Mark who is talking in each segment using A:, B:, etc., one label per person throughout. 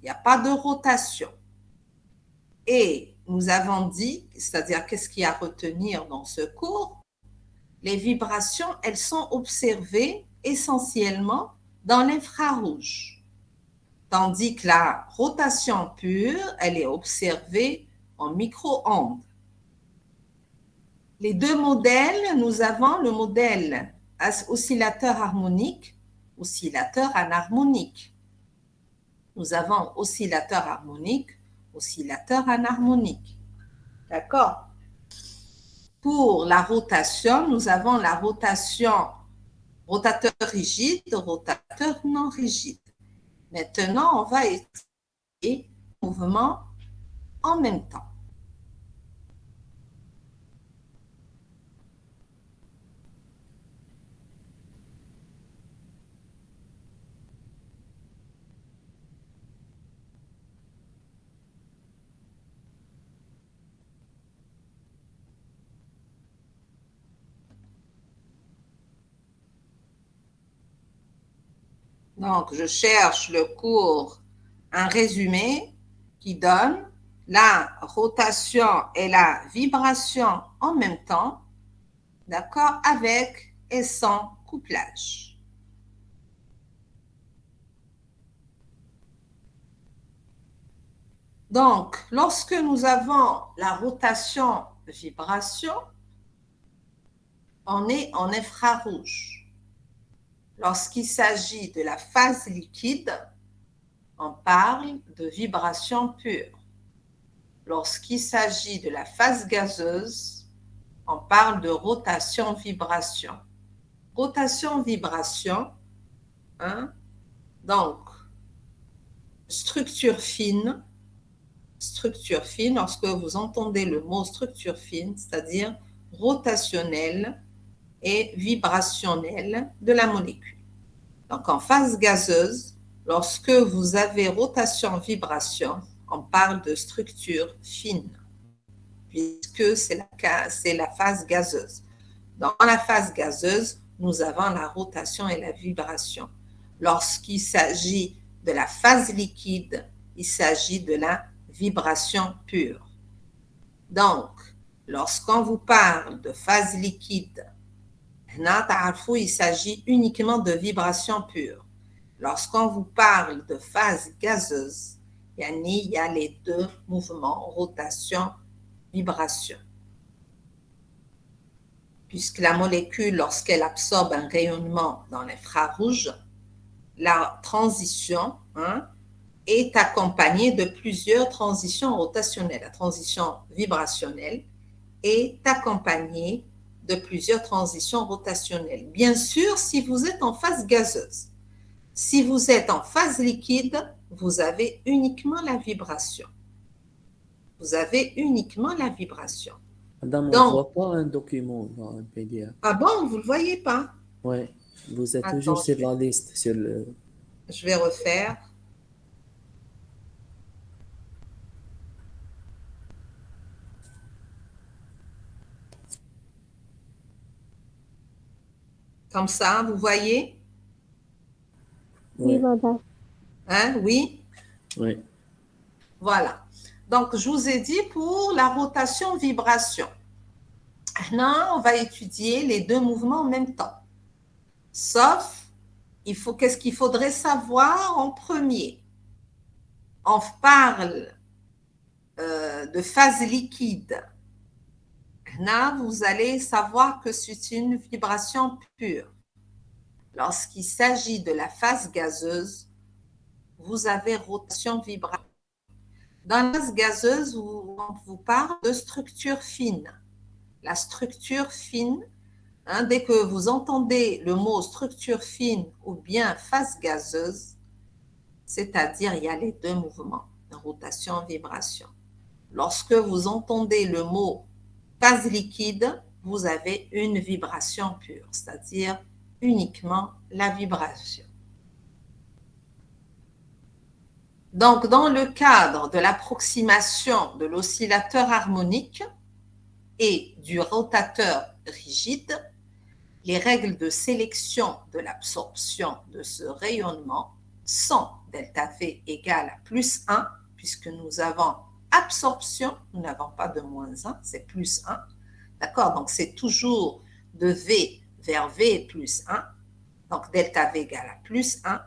A: n'y a pas de rotation. Et nous avons dit, c'est-à-dire qu'est-ce qu'il y a à retenir dans ce cours? Les vibrations, elles sont observées essentiellement dans l'infrarouge, tandis que la rotation pure, elle est observée en micro-ondes. Les deux modèles, nous avons le modèle oscillateur harmonique, oscillateur anharmonique. Nous avons oscillateur harmonique, oscillateur anharmonique. D'accord? Pour la rotation, nous avons la rotation rotateur rigide, rotateur non rigide. Maintenant, on va étudier les mouvements en même temps. Donc, je cherche le cours, un résumé qui donne la rotation et la vibration en même temps, d'accord, avec et sans couplage. Donc, lorsque nous avons la rotation-vibration, on est en infrarouge. Lorsqu'il s'agit de la phase liquide, on parle de vibration pure. Lorsqu'il s'agit de la phase gazeuse, on parle de rotation-vibration. Rotation-vibration, hein? Donc, structure fine, lorsque vous entendez le mot structure fine, c'est-à-dire rotationnelle et vibrationnelle de la molécule. Donc, en phase gazeuse, lorsque vous avez rotation-vibration, on parle de structure fine, puisque c'est la phase gazeuse. Dans la phase gazeuse, nous avons la rotation et la vibration. Lorsqu'il s'agit de la phase liquide, il s'agit de la vibration pure. Donc, lorsqu'on vous parle de phase liquide, il s'agit uniquement de vibration pure. Lorsqu'on vous parle de phase gazeuse, il y a les deux mouvements, rotation, vibration. Puisque la molécule, lorsqu'elle absorbe un rayonnement dans l'infrarouge, la transition est accompagnée de plusieurs transitions rotationnelles. La transition vibrationnelle est accompagnée de plusieurs transitions rotationnelles. Bien sûr, si vous êtes en phase gazeuse. Si vous êtes en phase liquide, vous avez uniquement la vibration. Vous avez uniquement la vibration.
B: Madame, on ne voit pas un document dans un PDF.
A: Ah bon, vous ne le voyez pas?
B: Oui, vous êtes
A: Attends,
B: toujours sur la liste.
A: Je vais refaire. Comme ça, vous voyez?
C: Oui, madame.
A: Hein, oui?
B: Oui.
A: Voilà. Donc, je vous ai dit pour la rotation-vibration. Maintenant, on va étudier les deux mouvements en même temps. Sauf, qu'est-ce qu'il faudrait savoir en premier? On parle de phase liquide. Là, vous allez savoir que c'est une vibration pure. Lorsqu'il s'agit de la phase gazeuse, vous avez rotation-vibration. Dans la phase gazeuse, on vous parle de structure fine. La structure fine, dès que vous entendez le mot structure fine ou bien phase gazeuse, c'est-à-dire il y a les deux mouvements, rotation-vibration. Lorsque vous entendez le mot phase liquide, vous avez une vibration pure, c'est-à-dire uniquement la vibration. Donc, dans le cadre de l'approximation de l'oscillateur harmonique et du rotateur rigide, les règles de sélection de l'absorption de ce rayonnement sont delta V égale à plus 1, puisque nous avons absorption, nous n'avons pas de moins 1, c'est plus 1. D'accord? Donc, c'est toujours de V vers V plus 1. Donc, delta V égale à plus 1.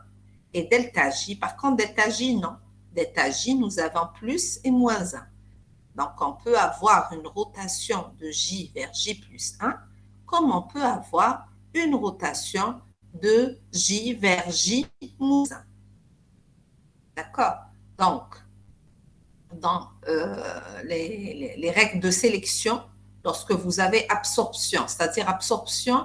A: Et delta J, par contre, delta J, non. Delta J, nous avons plus et moins 1. Donc, on peut avoir une rotation de J vers J plus 1, comme on peut avoir une rotation de J vers J moins 1. D'accord? Donc, dans les règles de sélection, lorsque vous avez absorption, c'est-à-dire absorption,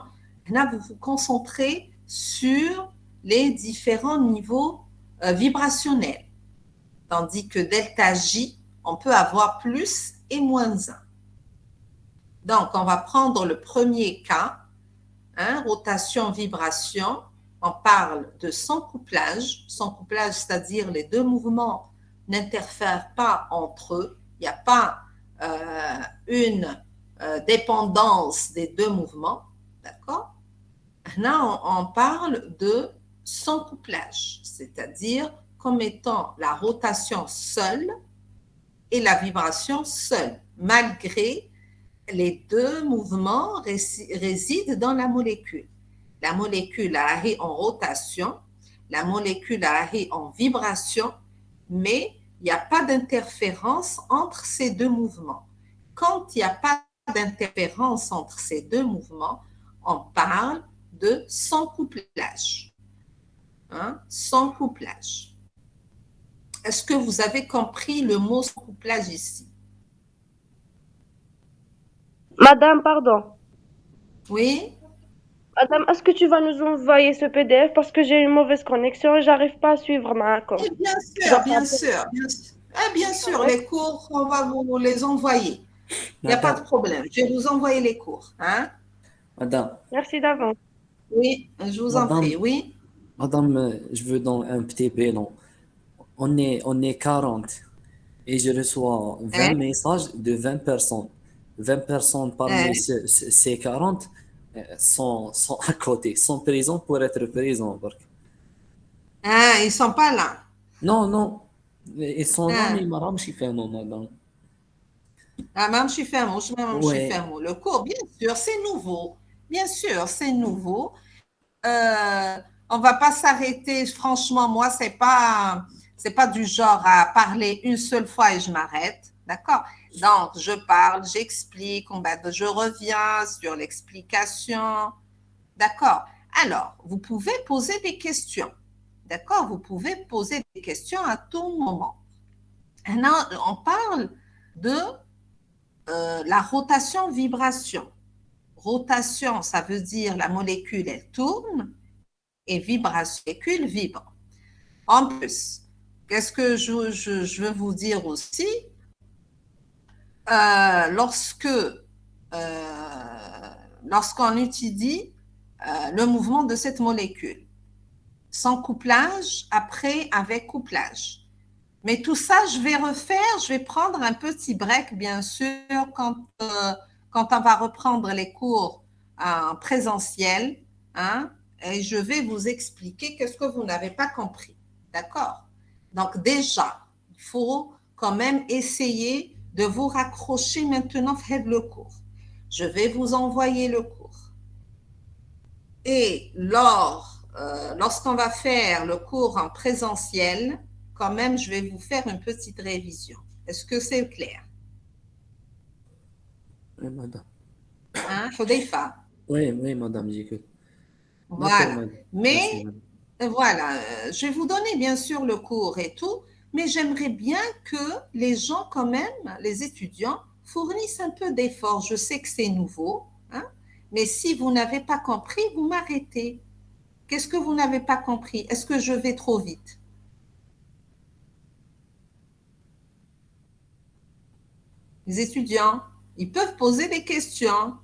A: là, vous vous concentrez sur les différents niveaux vibrationnels. Tandis que delta J, on peut avoir plus et moins 1. Donc, on va prendre le premier cas, rotation-vibration. On parle de sans couplage. Sans couplage, c'est-à-dire les deux mouvements n'interfèrent pas entre eux. Il n'y a pas une dépendance des deux mouvements. D'accord? Là, on parle de sans couplage, c'est-à-dire comme étant la rotation seule et la vibration seule, malgré les deux mouvements résident dans la molécule. La molécule arrive en rotation, la molécule arrive en vibration, mais il n'y a pas d'interférence entre ces deux mouvements. Quand il n'y a pas d'interférence entre ces deux mouvements, on parle de sans couplage. Sans couplage. Est-ce que vous avez compris le mot sans couplage ici?
C: Madame, pardon.
A: Oui?
C: Madame, est-ce que tu vas nous envoyer ce PDF parce que j'ai une mauvaise connexion et j'arrive pas à suivre ma com.
A: Bien sûr, bien sûr, bien sûr. Bien sûr, les cours, on va vous les envoyer. Il n'y a pas de problème. Je vais vous envoyer les cours.
B: Madame,
C: Merci d'avance.
A: Oui, je vous en prie, oui.
B: madame, je veux donc un petit prénom. On est 40 et je reçois 20 messages de 20 personnes. 20 personnes parmi ces 40 sont à côté, sont présents pour être présents.
A: Ils ne sont pas là.
B: Non, non. Ils sont là, mais ما راهمش يفهموا, madame.
A: Même je suis ferme,
B: Ouais.
A: le cours, bien sûr, c'est nouveau. Bien sûr, c'est nouveau. On va pas s'arrêter. Franchement, moi, c'est pas du genre à parler une seule fois et je m'arrête. D'accord? Donc, je parle, j'explique, je reviens sur l'explication. D'accord? Alors, vous pouvez poser des questions. D'accord? Vous pouvez poser des questions à tout moment. Maintenant, on parle de la rotation-vibration. Rotation, ça veut dire la molécule, elle tourne et vibration, la molécule vibre. En plus, qu'est-ce que je veux vous dire aussi? Lorsqu'on étudie le mouvement de cette molécule, sans couplage, après avec couplage. Mais tout ça, je vais refaire, je vais prendre un petit break, bien sûr, quand on va reprendre les cours en présentiel, et je vais vous expliquer qu'est-ce que vous n'avez pas compris. D'accord? Donc déjà, il faut quand même essayer de vous raccrocher maintenant à le cours. Je vais vous envoyer le cours. Et lorsqu'on va faire le cours en présentiel, quand même, je vais vous faire une petite révision. Est-ce que c'est clair?
B: Oui, madame.
A: Hudayfa?
B: Oui, madame, j'écoute. D'accord,
A: Voilà.
B: madame. Merci,
A: Mais,
B: madame.
A: voilà, je vais vous donner bien sûr le cours et tout, mais j'aimerais bien que les gens, quand même, les étudiants, fournissent un peu d'effort. Je sais que c'est nouveau, mais si vous n'avez pas compris, vous m'arrêtez. Qu'est-ce que vous n'avez pas compris? Est-ce que je vais trop vite? Les étudiants, ils peuvent poser des questions.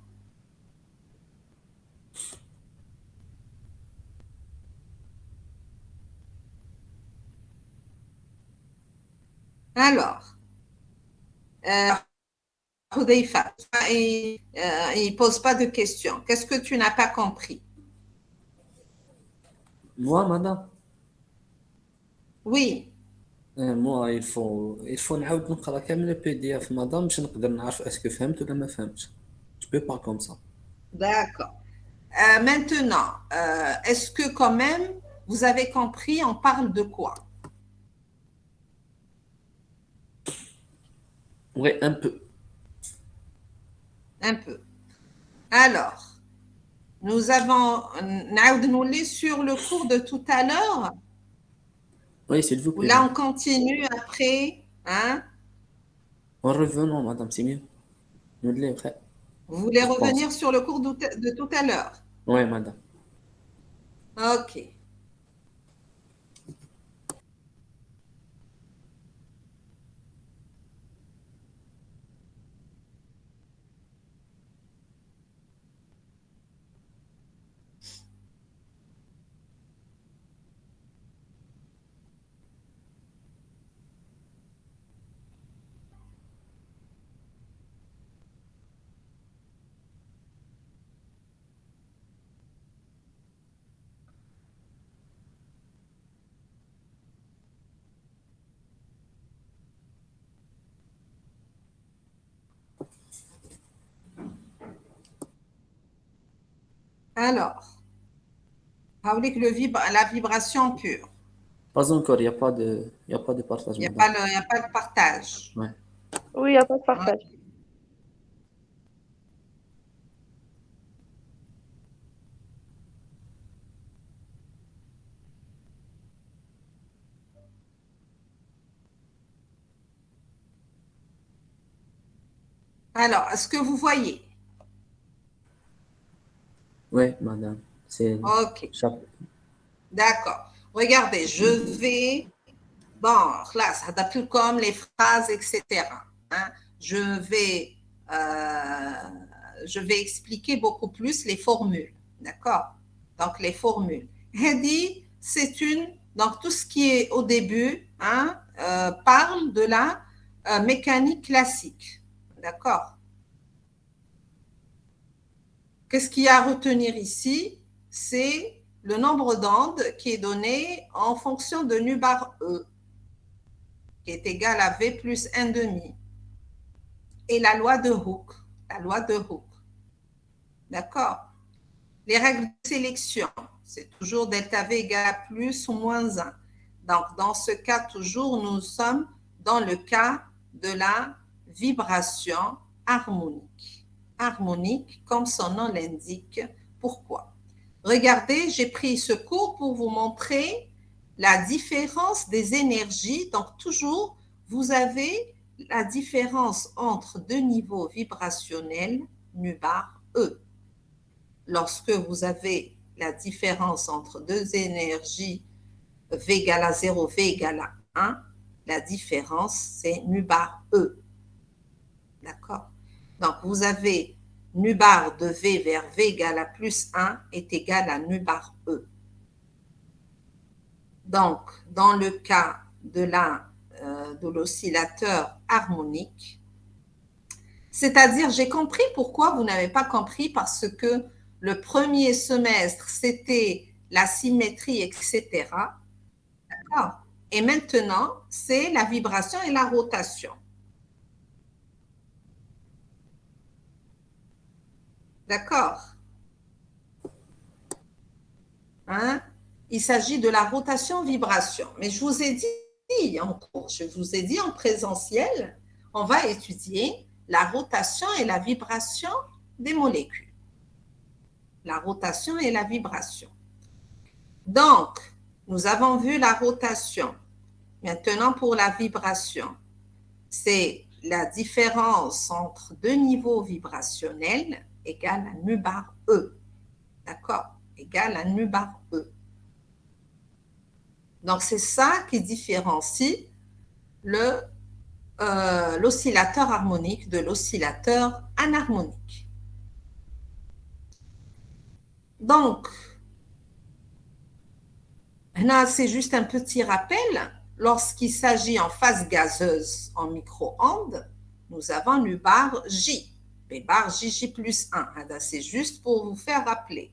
A: Alors, Hudayfa, il ne pose pas de questions. Qu'est-ce que tu n'as pas compris?
B: Moi, madame?
A: Oui,
B: moi il faut نعاود نقرا كامل البي دي اف مدام باش نقدر نعرف اسكو فهمت ولا ما فهمتش. Je peux pas comme ça.
A: d'accord. Maintenant, est-ce que quand même, vous avez compris, on parle de quoi?
B: Oui, un peu.
A: Un peu. Alors, nous avons, نعاود نولي sur le cours de tout à l'heure,
B: Oui, s'il vous
A: ou
B: plaît,
A: là
B: madame.
A: on continue après, hein?
B: En revenant, madame, c'est mieux. Nous l'avons fait,
A: Vous voulez
B: je pense.
A: revenir sur le cours de tout à l'heure?
B: Oui, madame.
A: Ok. Alors, la vibration pure.
B: Pas encore, il y a pas de partage,
A: Il n'y a
B: madame.
A: pas il y a pas de partage.
B: Ouais.
C: Oui, il n'y a pas de
A: Hein?
C: partage.
A: Alors, est-ce que vous voyez?
B: Oui, madame. C'est
A: Ok,
B: chaque...
A: d'accord. Regardez, je vais, bon, là, ça plus comme les phrases, etc. Hein. Euh, je vais expliquer beaucoup plus les formules. D'accord? Donc, les formules. Hedi, donc tout ce qui est au début, hein, parle de la mécanique classique. D'accord? Qu'est-ce qu'il y a à retenir ici? C'est le nombre d'ondes qui est donné en fonction de nu bar E, qui est égal à V plus 1 demi. Et la loi de Hooke. La loi de Hooke. D'accord? Les règles de sélection, c'est toujours delta V égale à plus ou moins 1. Donc, dans ce cas, toujours, nous sommes dans le cas de la vibration harmonique. Harmonique, comme son nom l'indique. Pourquoi? Regardez, j'ai pris ce cours pour vous montrer la différence des énergies. Donc, toujours, vous avez la différence entre deux niveaux vibrationnels, nu bar E. Lorsque vous avez la différence entre deux énergies, V égale à 0, V égale à 1, la différence, c'est nu bar E. D'accord? Donc, vous avez nu bar de V vers V égale à plus 1 est égal à nu bar E. Donc, dans le cas de l'oscillateur harmonique, c'est-à-dire, j'ai compris pourquoi vous n'avez pas compris, parce que le premier semestre, c'était la symétrie, etc. D'accord? Et maintenant, c'est la vibration et la rotation. D'accord? Hein? Il s'agit de la rotation-vibration. Mais je vous ai dit en cours, je vous ai dit en présentiel, on va étudier la rotation et la vibration des molécules. La rotation et la vibration. Donc, nous avons vu la rotation. Maintenant, pour la vibration, c'est la différence entre deux niveaux vibrationnels égale à nu bar E. D'accord? Égale à nu bar E. Donc, c'est ça qui différencie l'oscillateur harmonique de l'oscillateur anharmonique. Donc, là, c'est juste un petit rappel. Lorsqu'il s'agit en phase gazeuse en micro-ondes, nous avons nu bar J, P bar JJ plus 1. C'est juste pour vous faire rappeler.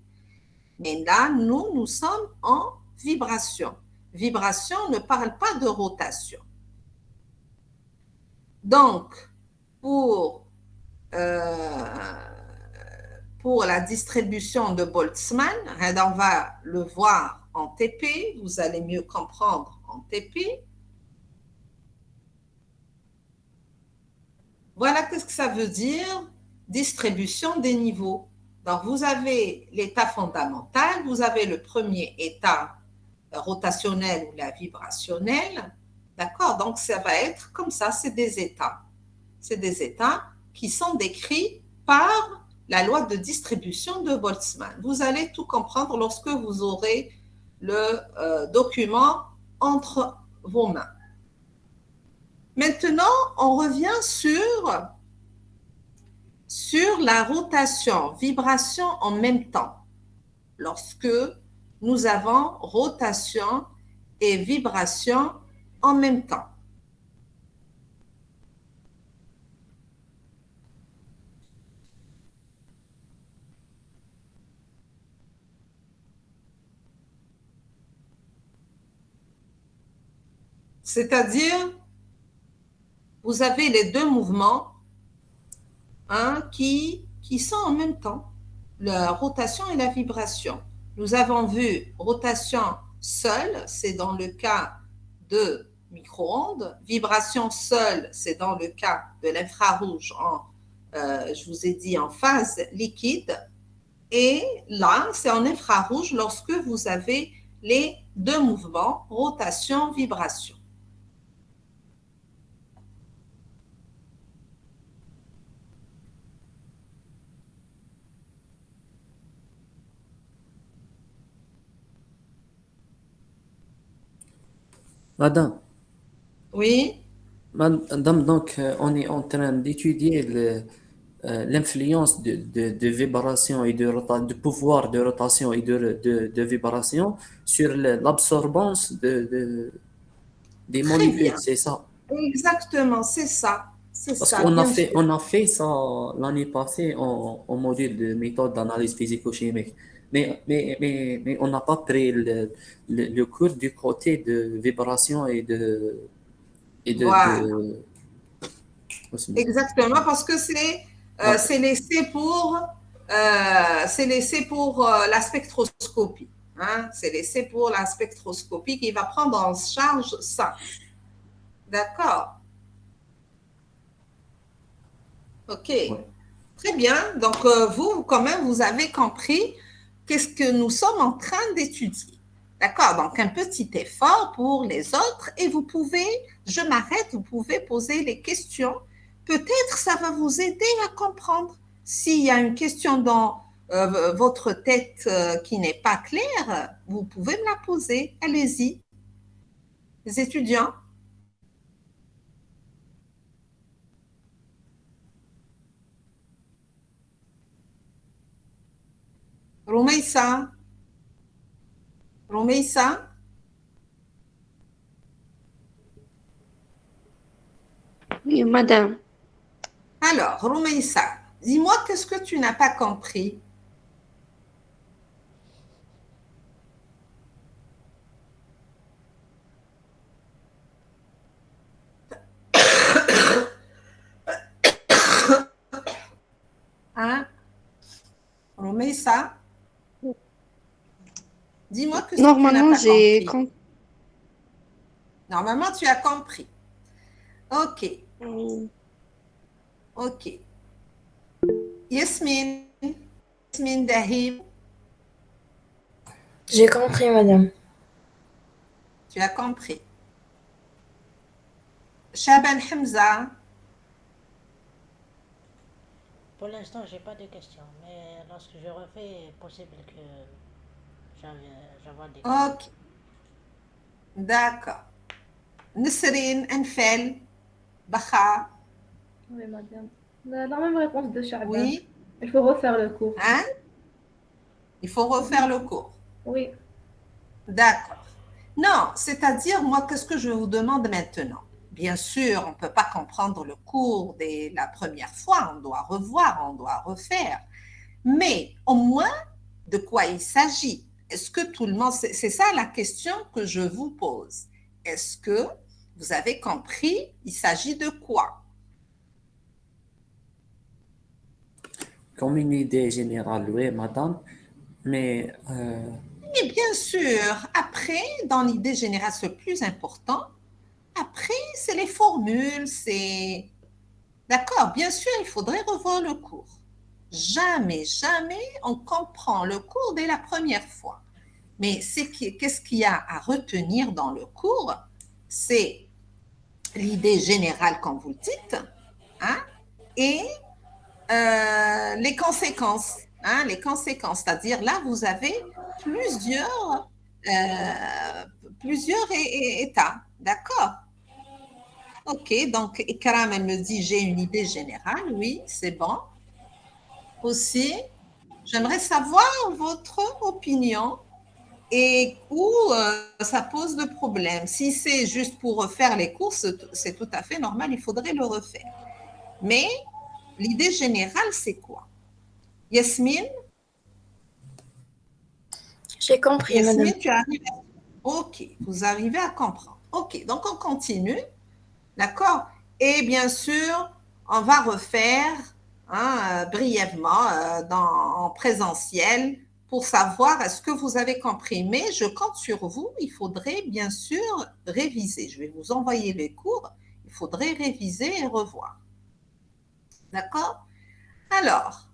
A: Mais là, nous sommes en vibration. vibration ne parle pas de rotation. Donc, pour la distribution de Boltzmann, on va le voir en TP, vous allez mieux comprendre en TP. Voilà qu'est-ce que ça veut dire, distribution des niveaux. Donc, vous avez l'état fondamental, vous avez le premier état rotationnel ou la vibrationnelle, d'accord? Donc, ça va être comme ça, c'est des états. C'est des états qui sont décrits par la loi de distribution de Boltzmann. Vous allez tout comprendre lorsque vous aurez le document entre vos mains. Maintenant, on revient sur la rotation, vibration en même temps. Lorsque nous avons rotation et vibration en même temps. C'est-à-dire, vous avez les deux mouvements qui sont en même temps, la rotation et la vibration. Nous avons vu rotation seule, c'est dans le cas de micro-ondes. Vibration seule, c'est dans le cas de l'infrarouge je vous ai dit, en phase liquide. Et là, c'est en infrarouge lorsque vous avez les deux mouvements, rotation, vibration.
B: Madame,
A: Oui,
B: Madame, donc on est en train d'étudier l'influence de vibration et de pouvoir de rotation et de vibration sur l'absorbance des
A: très
B: molécules,
A: bien.
B: c'est ça.
A: Exactement, c'est ça. C'est
B: Parce
A: ça,
B: qu'on a
A: bien
B: fait,
A: sûr.
B: on a fait ça l'année passée en module de méthode d'analyse physico-chimique. Mais on n'a pas pris le cours du côté de vibration et
A: Voilà.
B: de...
A: Exactement, parce que
B: Ah,
A: c'est laissé pour la spectroscopie. Hein? C'est laissé pour la spectroscopie qui va prendre en charge ça. D'accord. OK.
B: ouais.
A: Très bien. Donc, vous, quand même, vous avez compris qu'est-ce que nous sommes en train d'étudier. D'accord. Donc, un petit effort pour les autres et vous pouvez, je m'arrête, vous pouvez poser les questions. Peut-être ça va vous aider à comprendre. S'il y a une question dans votre tête qui n'est pas claire, vous pouvez me la poser. Allez-y, les étudiants. Roumeissa, Roumeissa.
C: Oui, madame.
A: Alors, Roumeissa, dis-moi qu'est-ce que tu n'as pas compris. Hein? Roumeissa, dis-moi qu'est-ce que tu n'as
C: Normalement,
A: pas
C: j'ai
A: compris.
C: compris.
A: Normalement, tu as compris. OK,
C: Oui.
A: OK. Yasmine, Yasmine Dahib,
D: J'ai compris, madame.
A: tu as compris. Shaban Hamza,
E: Pour l'instant, j'ai pas de questions, mais lorsque je refais, possible que j'avoir des questions.
A: OK, d'accord. Nesrine Enfel, Bacha,
F: Oui, madame. La même réponse de Charbon.
A: oui,
F: Il faut refaire le cours.
A: hein? Il faut refaire le cours.
F: Oui.
A: D'accord. Non, c'est-à-dire, moi, qu'est-ce que je vous demande maintenant? Bien sûr, on ne peut pas comprendre le cours dès la première fois, on doit revoir, on doit refaire. Mais au moins, de quoi il s'agit? Est-ce que tout le monde, c'est ça la question que je vous pose. Est-ce que vous avez compris, il s'agit de quoi?
B: Comme une idée générale, oui, madame, mais
A: Et bien sûr, après, dans l'idée générale, c'est le plus important. Après, c'est les formules, c'est... D'accord, bien sûr, il faudrait revoir le cours. Jamais, jamais on comprend le cours dès la première fois. Mais qu'est-ce qu'il y a à retenir dans le cours? C'est l'idée générale, comme vous le dites, hein, et les conséquences. Hein, les conséquences, c'est-à-dire là, vous avez plusieurs, plusieurs états. D'accord? Ok, donc Ikram, elle me dit, j'ai une idée générale. Oui, c'est bon. Aussi, j'aimerais savoir votre opinion et où ça pose le problème. Si c'est juste pour refaire les courses, c'est tout à fait normal, il faudrait le refaire. Mais l'idée générale, c'est quoi? Yasmine,
D: J'ai compris, madame.
A: Yasmine, tu arrives à... Ok, vous arrivez à comprendre. Ok, donc on continue, d'accord? Et bien sûr, on va refaire hein, brièvement en présentiel pour savoir est-ce que vous avez compris. Mais je compte sur vous, il faudrait bien sûr réviser. Je vais vous envoyer les cours, il faudrait réviser et revoir. D'accord? Alors,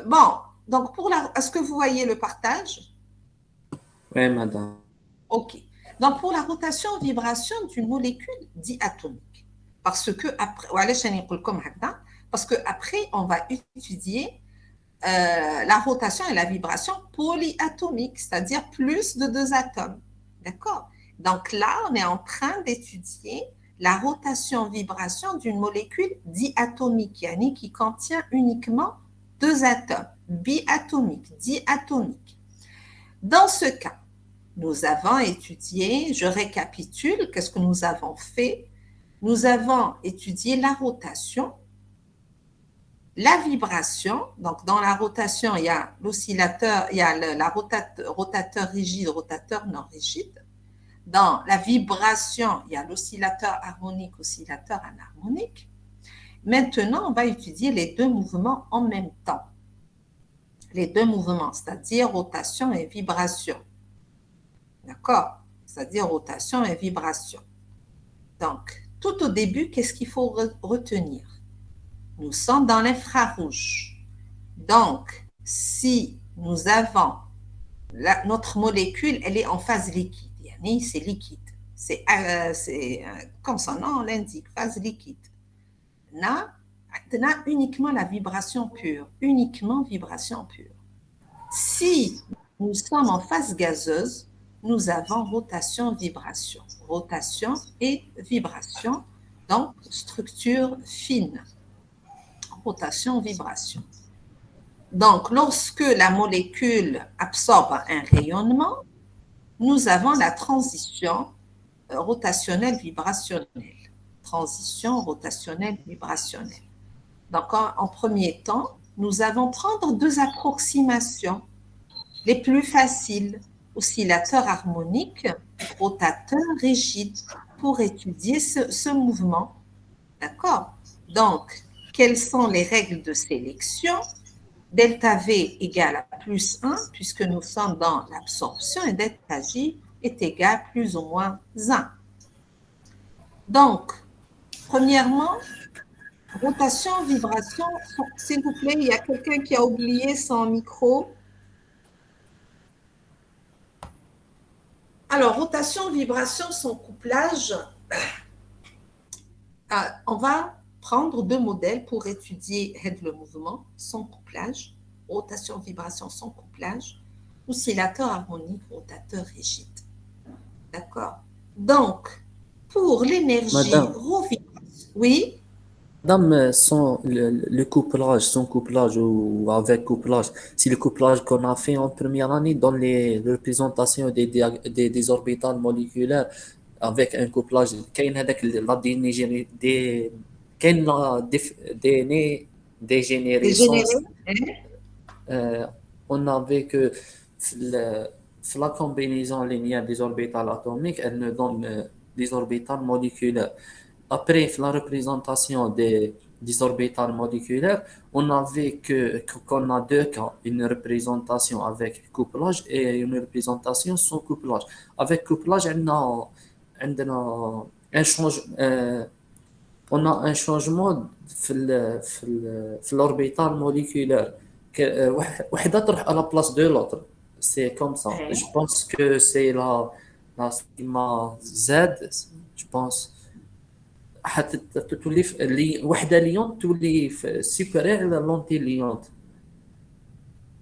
A: bon, donc est-ce que vous voyez le partage?
B: oui, madame.
A: Ok. Donc, pour la rotation-vibration d'une molécule diatomique, parce que après, on va étudier la rotation et la vibration polyatomique, c'est-à-dire plus de 2 atomes. D'accord? Donc là, on est en train d'étudier la rotation-vibration d'une molécule diatomique, yani qui contient uniquement 2 atomes, biatomique, diatomique. Dans ce cas, nous avons étudié, je récapitule, qu'est-ce que nous avons fait? Nous avons étudié la rotation, la vibration. Donc, dans la rotation, il y a l'oscillateur, il y a rotateur rigide, rotateur non rigide. Dans la vibration, il y a l'oscillateur harmonique, oscillateur anharmonique. Maintenant, on va étudier les 2 mouvements en même temps. Les 2 mouvements, c'est-à-dire rotation et vibration. D'accord? C'est-à-dire rotation et vibration. Donc, tout au début, qu'est-ce qu'il faut retenir? Nous sommes dans l'infrarouge. Donc, si nous avons notre molécule, elle est en phase liquide. C'est liquide. C'est comme son nom l'indique, phase liquide. On a uniquement la vibration pure, uniquement vibration pure. Si nous sommes en phase gazeuse, nous avons rotation-vibration. Rotation et vibration, donc structure fine. Rotation-vibration. Donc, lorsque la molécule absorbe un rayonnement, nous avons la transition rotationnelle vibrationnelle. Transition rotationnelle vibrationnelle. Donc, en premier temps, nous allons prendre 2 approximations les plus faciles, oscillateur harmonique, rotateur rigide, pour étudier ce mouvement. D'accord? Donc, quelles sont les règles de sélection? Delta V égale à plus 1, puisque nous sommes dans l'absorption, et delta J est égal à plus ou moins 1. Donc, premièrement, rotation, vibration, s'il vous plaît, il y a quelqu'un qui a oublié son micro. Alors, rotation, vibration, son couplage. On va prendre 2 modèles pour étudier le mouvement, son couplage, rotation, vibration, son couplage, oscillateur harmonique, rotateur rigide. D'accord? Donc, pour l'énergie oui?
B: Madame, le couplage, son couplage ou avec couplage, c'est le couplage qu'on a fait en première année dans les représentations des orbitales moléculaires avec un couplage. كاين هذاك لا كاين لا ديجينيريسونس on avait que le- la combinaison linéaire des orbitales atomiques, elle nous donne des orbitales moléculaires. Après la représentation des orbitales moléculaires, on avait qu'on a deux cas, une représentation avec couplage et une représentation sans couplage. Avec couplage, عندنا un change, on a un changement في l'orbital moléculaire. وحدة تروح à la place de l'autre. C'est comme ça.
A: Ouais.
B: Je pense que c'est la sigma Z, je pense. تولي وحده ليون تولي supérieure à l'anti-liante.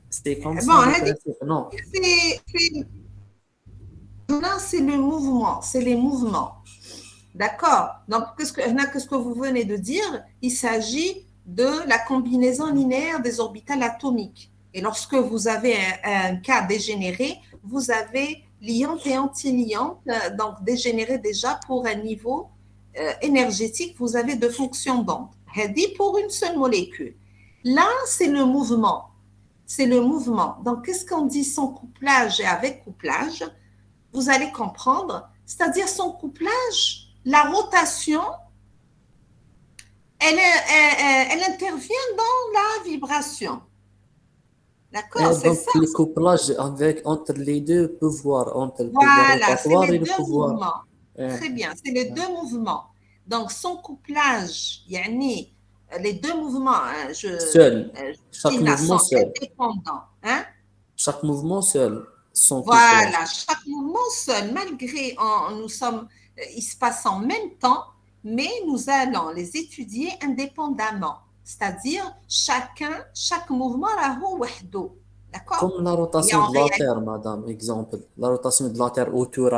B: C'est comme
A: Bon,
B: ça le
A: هذه
B: principe, non?
A: non, c'est le mouvement, c'est les mouvements. D'accord. Donc, qu'est-ce que vous venez de dire? Il s'agit de la combinaison linéaire des orbitales atomiques. Et lorsque vous avez un cas dégénéré, vous avez liante et anti-liante, donc dégénéré déjà pour un niveau énergétique, vous avez deux fonctions d'onde. Dit pour une seule molécule. Là, c'est le mouvement. C'est le mouvement. Donc, qu'est-ce qu'on dit sans couplage et avec couplage? Vous allez comprendre. C'est-à-dire son couplage, la rotation, elle intervient dans la vibration. D'accord, c'est
B: Donc,
A: ça.
B: le couplage entre les deux pouvoirs, entre le pouvoir
A: Voilà, c'est
B: rotatoire
A: les
B: et le
A: deux
B: pouvoir.
A: mouvements. Très bien, c'est les deux mouvements. Donc, son couplage, yani, les deux mouvements,
B: Seul. Chaque
A: dis là,
B: mouvement
A: sont
B: seul.
A: indépendants. Hein?
B: Chaque mouvement seul, sans couplage.
A: Voilà, chaque mouvement seul, malgré il se passe en même temps, mais nous allons les étudier indépendamment. C'est-à-dire, chaque mouvement, d'accord?
B: Comme la
A: Et
B: rotation
A: en
B: de la
A: réalité,
B: Terre, madame, exemple. La rotation de la Terre autour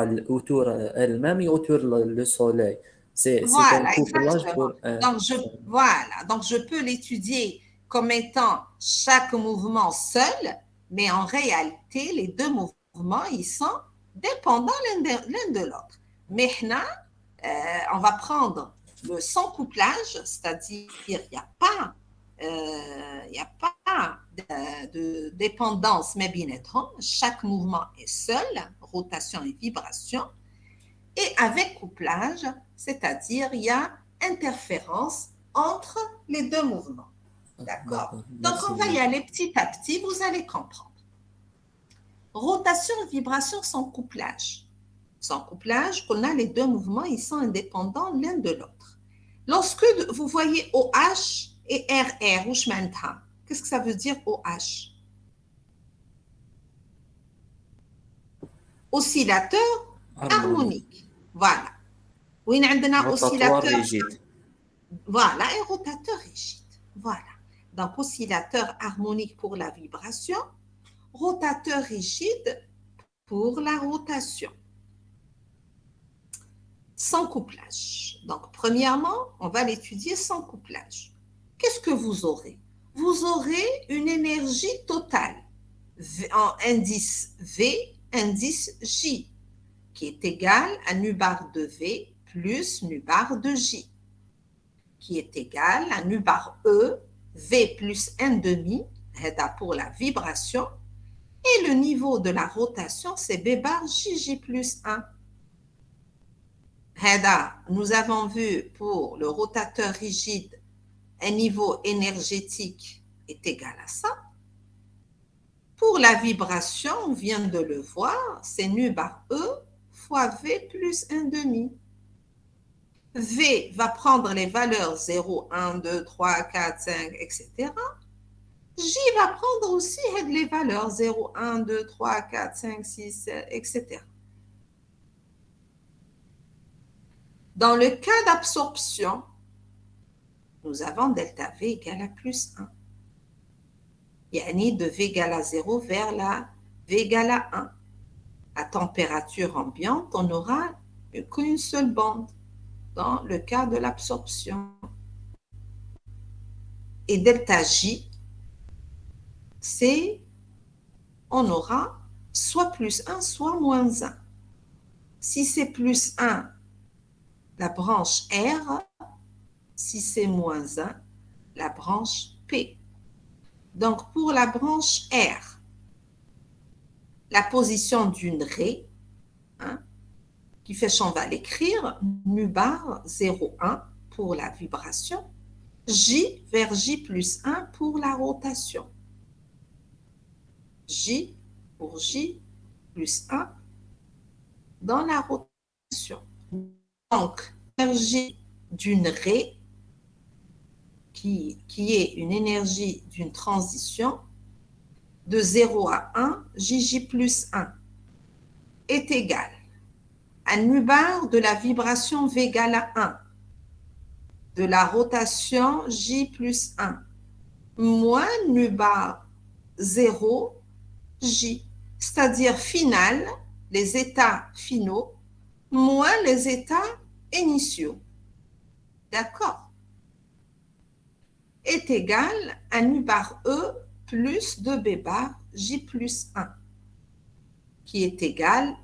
B: elle-même et autour le Soleil. C'est un
A: voilà,
B: couplage
A: exactement.
B: pour...
A: Donc, je peux l'étudier comme étant chaque mouvement seul, mais en réalité, les deux mouvements, ils sont dépendants l'un de l'autre. Maintenant, on va prendre le sans couplage, c'est-à-dire il n'y a pas, de dépendance, mais bien être. Chaque mouvement est seul, rotation et vibration. Et avec couplage, c'est-à-dire il y a interférence entre les deux mouvements. D'accord? Donc,
B: Merci
A: on va y
B: beaucoup.
A: aller petit à petit, vous allez comprendre. Rotation et vibration sans couplage. Sans couplage, on a les deux mouvements, ils sont indépendants l'un de l'autre. Lorsque vous voyez OH et RR, qu'est-ce que ça veut dire OH? Oscillateur harmonique. Voilà. وين عندنا
B: Rotatoire
A: oscillateur,
B: rigide.
A: voilà, et rotateur rigide. Voilà. Donc, oscillateur harmonique pour la vibration, rotateur rigide pour la rotation. Sans couplage. Donc, premièrement, on va l'étudier sans couplage. Qu'est-ce que vous aurez? Vous aurez une énergie totale en indice V, indice J, qui est égal à nu bar de V plus nu bar de J, qui est égal à nu bar E, V plus 1 demi, pour la vibration, et le niveau de la rotation, c'est B bar JJ plus 1. Nous avons vu pour le rotateur rigide, un niveau énergétique est égal à ça. Pour la vibration, on vient de le voir, c'est nu bar E fois V plus 1 demi. V va prendre les valeurs 0, 1, 2, 3, 4, 5, etc. J va prendre aussi les valeurs 0, 1, 2, 3, 4, 5, 6, 7, etc. Dans le cas d'absorption, nous avons delta V égale à plus 1. Yani de V égale à 0 vers la V égale à 1. À température ambiante, on n'aura qu'une seule bande dans le cas de l'absorption. Et delta J, on aura soit plus 1, soit moins 1. Si c'est plus 1, la branche R. Si c'est moins 1, la branche P. Donc, pour la branche R, la position d'une raie, hein, qui fait qu'on va l'écrire, mu bar 0,1 pour la vibration, J vers J plus 1 pour la rotation. J pour J plus 1 dans la rotation. Donc, l'énergie d'une raie, qui est une énergie d'une transition, de 0 à 1, JJ plus 1, est égal à nu bar de la vibration V égale à 1, de la rotation J plus 1, moins nu bar 0, J, c'est-à-dire final, les états finaux, moins les états initiaux. D'accord? Est égal à nu bar E plus 2B bar J plus 1, qui est égal